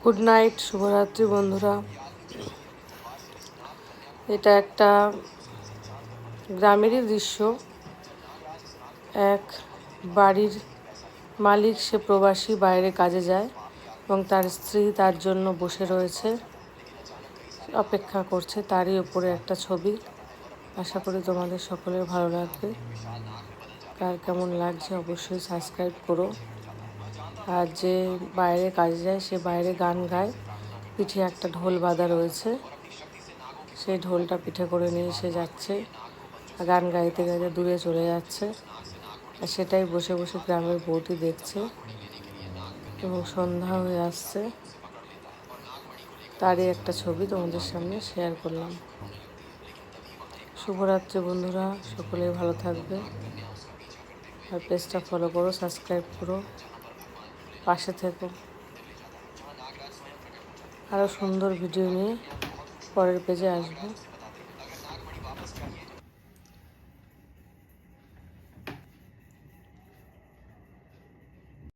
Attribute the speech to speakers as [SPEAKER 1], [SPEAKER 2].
[SPEAKER 1] Good night, শুভরাত্রি বন্ধুরা। এটা একটা গ্রামেরই দৃশ্য। এক বাড়ির মালিক, সে প্রবাসী, বাইরে কাজে যায় এবং তার স্ত্রী তার জন্য বসে রয়েছে, অপেক্ষা করছে। তারই উপরে একটা ছবি। আশা করি তোমাদের সকলের ভালো লাগবে। কার কেমন লাগছে অবশ্যই সাবস্ক্রাইব করো। আর যে বাইরে কাজে যায় সে বাইরে গান গায়, পিঠে একটা ঢোল বাঁধা রয়েছে, সেই ঢোলটা পিঠে করে নিয়ে সে যাচ্ছে, গান গাইতে গাইতে দূরে চলে যাচ্ছে। আর সেটাই বসে বসে গ্রামের বউটি দেখছে এবং সন্ধ্যা হয়ে আসছে। তারই একটা ছবি তোমাদের সামনে শেয়ার করলাম। শুভরাত্রি বন্ধুরা, সকলেই ভালো থাকবে। আর পেজটা ফলো করো, সাবস্ক্রাইব করো, পাশে থেকো। আরও সুন্দর ভিডিও নিয়ে পরের পেজে আসবো।